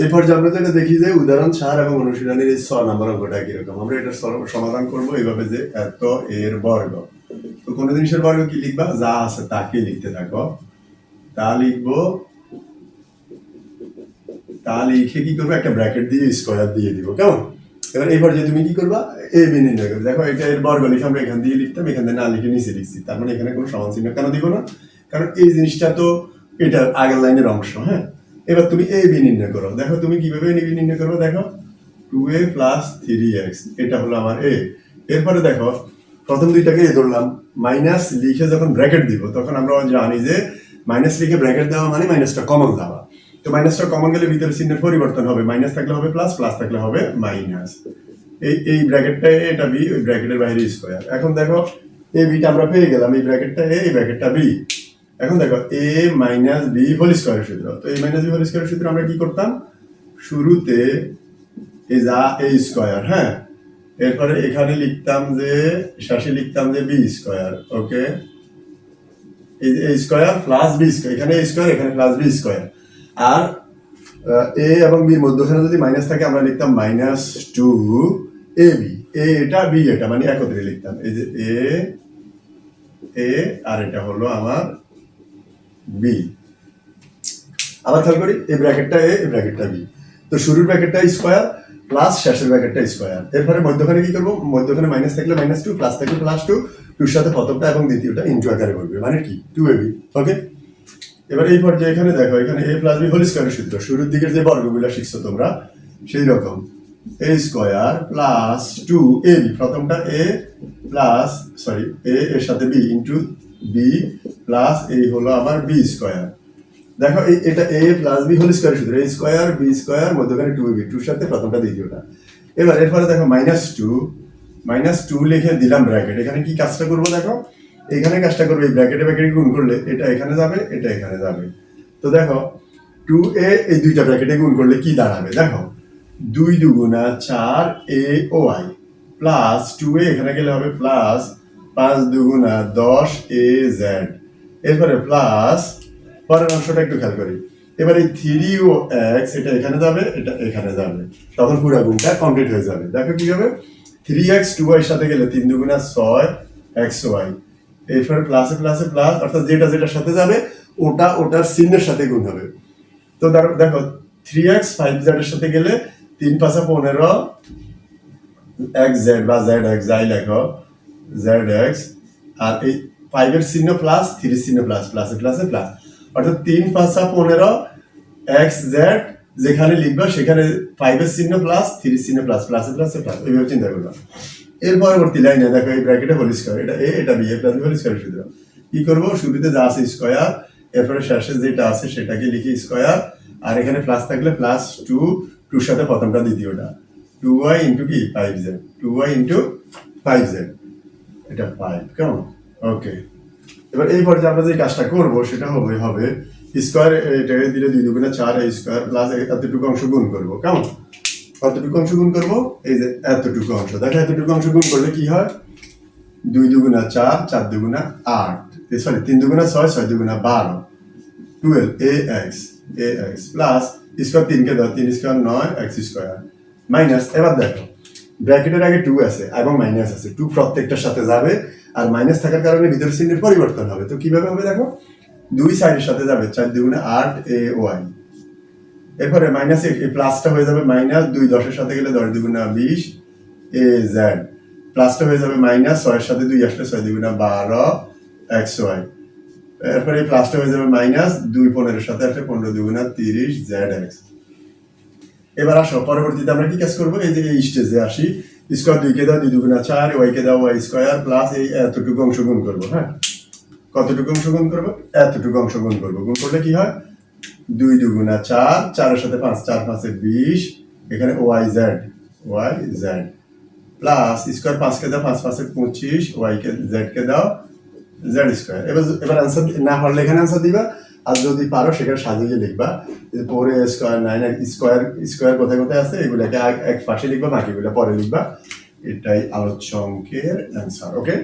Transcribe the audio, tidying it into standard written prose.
এরপর যে আমরা যেটা দেখি যে উদাহরণ 4 এবং অনুশীলনের এই 6 নম্বর অঙ্কটা কিরকম। আমরা এটা সমাধান করব এইভাবে যে এত এর বর্গ। তো কোনো জিনিসের বর্গ কি লিখবা, যা আছে তাকে লিখতে থাকো। তা লিখবো, তা লিখে কি করবো, একটা ব্র্যাকেট দিয়ে স্কোয়ার দিয়ে দিব, কেমন? এবার এই পর্যায়ে তুমি কি করবা, এ বি নির্ণয় করবে। দেখো এটা এর বর্গ লিখে আমরা এখান দিয়ে লিখতাম, এখান থেকে না লিখে নিচে লিখছি, তার মানে এখানে কোনো সমান চিহ্ন কেন দিব না, কারণ এই জিনিসটা তো এটা আগের লাইনের অংশ। হ্যাঁ, এবার তুমি এ বি নির্ণয় করো। দেখো তুমি কিভাবে এ বি নির্ণয় করবে, দেখো 2a প্লাস 3x, এটা হলো আমার এ। এরপরে দেখো প্রথম দুইটাকে এ ধরলাম, মাইনাস লিখে যখন ব্র্যাকেট দিব তখন আমরা জানি যে মাইনাস লিখে ব্র্যাকেট দেওয়া মানে মাইনাসটা কমন দেওয়া। তো মাইনাসটা কমন গেলে ভিতরে চিহ্নের পরিবর্তন হবে, মাইনাস থাকলে হবে প্লাস, প্লাস থাকলে হবে মাইনাস। এই ব্র্যাকেটটা এটা বি, ওই ব্র্যাকেটের বাইরে স্কোয়ার। এখন দেখো এই বিটা আমরা পেয়ে গেলাম, এই ব্র্যাকেটটা এ, এই ব্র্যাকেটটা বি। এখন দেখো এ মাইনাস বি হোল স্কোয়ারের সূত্র। তো এ মাইনাস বি হোল স্কোয়ারের সূত্র আমরা কি করতাম, শুরুতে এই যা এ স্কোয়ার, হ্যাঁ, এরপরে এখানে লিখতাম যে শেষে লিখতাম যে বি স্কোয়ার। ওকে, এই যে স্কোয়ার প্লাস বি স্কোয়ার, এখানে স্কোয়ার এখানে প্লাস বি স্কোয়ার। আর এ এবং বির মধ্যখানে যদি মাইনাস থাকে আমরা লিখতাম মাইনাস 2 এ বি, এ এটা বি এটা, মানে একত্রে লিখতাম। এই যে এ আর এটা হলো আমার বি। আবার খেয়াল করি, এই ব্র্যাকেটটা এ, এই ব্র্যাকেটটা বি। তো শুরুর ব্র্যাকেটটা স্কোয়ার প্লাস শেষের ব্র্যাকেটটা স্কোয়ার। এরপরে মধ্যখানে কি করবো, মধ্যখানে মাইনাস থাকলে মাইনাস 2, প্লাস থাকলে প্লাস 2, টুর সাথে প্রথমটা এবং দ্বিতীয়টা ইনটু আকারে করবে, মানে কি 2ab। ওকে, এবার এই পর্যায়ে এখানে দেখো, এখানে a প্লাস বি হোল স্কোয়ারের সূত্র, শুরুর দিকের যে বর্গগুলো শিখছো তোমরা সেই রকম, a স্কোয়ার প্লাস 2ab, প্রথমটা a প্লাস সরি a এর সাথে b ইনটু b প্লাস এই হলো আমার b স্কোয়ার। দেখো এটা a plus B whole square সূত্র, a স্কোয়ার বি স্কোয়ার মধ্যখানে 2ab, টুর সাথে প্রথমটা দ্বিতীয়টা। এবার এরপরে দেখো মাইনাস টু লিখে দিলাম ব্র্যাকেট। এখানে কি কাজটা করবো দেখো, এখানে কাজটা করবে, এই ব্র্যাকেটে ব্র্যাকেটে গুণ করলে এটা এখানে যাবে, এটা এখানে যাবে। তো দেখো 2a এই দুইটা ব্র্যাকেটে গুণ করলে কি দাঁড়াবে, দেখো 2 দুগুণা 4 a O i plus 2a এখানে গেলে হবে প্লাস 5 দুগুণা 10 a z, এরপরে প্লাস পরের অংশটা একটু খেয়াল করি। এবার এই 3 ও x এটা এখানে যাবে, এটা এখানে যাবে, তখন পুরো গুণটা কমপ্লিট হয়ে যাবে। দেখো কি হবে, 3x 2y সাথে গেলে 3 দুগুণা 6 xy, এরপরে প্লাসে প্লাসে প্লাস, অর্থাৎ যেটা যেটার সাথে যাবে ওটা ওটার চিহ্নের সাথে গুণ হবে। তো দেখো 3x 5z এর সাথে গেলে 3 5 15 xz বা zx যাই লেখো zx, আর এই 5 এর চিহ্ন প্লাস, 3 চিহ্ন প্লাস, প্লাসে প্লাসে প্লাস, অর্থাৎ 3 5 15 xz যেখানে লিখবা সেখানে 5 এর চিহ্ন প্লাস, 3 চিহ্ন প্লাস, প্লাসে প্লাসে প্লাস, এইভাবে চিন্তা করবা। এর পরবর্তী লাইনে দেখো এই ব্র্যাকেটে হোল স্কয়ার, এটা এ এটা বি, এ প্লাস বি হোল স্কয়ার সূত্র। কি করব, শুরুতে যা আছে স্কয়ার, এরপরে শেষে যেটা আছে সেটাকে লিখি স্কয়ার, আর এখানে প্লাস থাকলে প্লাস 2, টুর সাথে প্রথমটা দ্বিতীয়টা, 2y ইনটু কি 5z, 2y ইনটু 5z, এটা 5, কেমন? ওকে, এবার এই পর্যায়ে আমরা যে কাজটা করব সেটা হবে স্কয়ার, এটাকে দিলে 2 দুগুণে 4 a স্কয়ার প্লাস এতটুকু অংশ গুণ করব, কেমন? কতটুকু অংশ গুণ করব, এই যে এতটুকু অংশ। দেখো এতটুকু অংশ গুণ করলে কি হয়, 2 দুগুণা 4, 4 দুগুণা 8, সরি 3 দুগুণা 6, 6 দুগুণা 12, 12 ax প্লাস স্কয়ার 3 কে দাও, 3 স্কয়ার 9 x স্কয়ার মাইনাস। এবার দেখো ব্র্যাকেটের আগে 2 আছে এবং মাইনাস আছে, 2 প্রত্যেকটার সাথে যাবে, আর মাইনাস থাকার কারণে ভিতরের চিহ্নের পরিবর্তন হবে। তো কিভাবে হবে দেখো, 2 সাইডের সাথে যাবে, 4 দুগুণা 8 ay, এরপরে মাইনাস এই প্লাসটা হয়ে যাবে মাইনাস 2 10 এর সাথে গেলে 10 দুগুণা 20 az, প্লাসটা হয়ে যাবে মাইনাস 6 এর সাথে 2 আসলে 6 দুগুণা 12 xy, এরপরে এই প্লাসটা হয়ে যাবে মাইনাস 2 15 এর সাথে আসলে 15 দুগুণা 30 zx। এবার আসো পরবর্তীতে আমরা কি কাজ করব, এই যে এই স্টেজে আসি, স্কয়ার 2 কে দাও 2 দুগুণা 4, y কে দাও y স্কয়ার প্লাস এই এতটুকু অংশ গুণ করব। হ্যাঁ, কতটুকু অংশ গুণ করব, এতটুকু অংশ গুণ করব। গুণ করলে কি হয়, 2 দুগুণা 4, 4 এর সাথে 5, 4 5 এ 20, এখানে yz প্লাস স্কয়ার 5 কে দাও 5 5 এ 25, y কে z কে দাও z স্কয়ার। এবার आंसर না পারলে এখানে आंसर দিবা, আর যদি পারো সেখানে সাজিয়ে লিখবা, 4a স্কয়ার 9 স্কয়ার, স্কয়ার কোথায় কোথায় আছে এগুলোকে এক পাশে লিখবা, বাকিগুলো পরে লিখবা। এটাই আলোচ্য অঙ্কের आंसर। ওকে।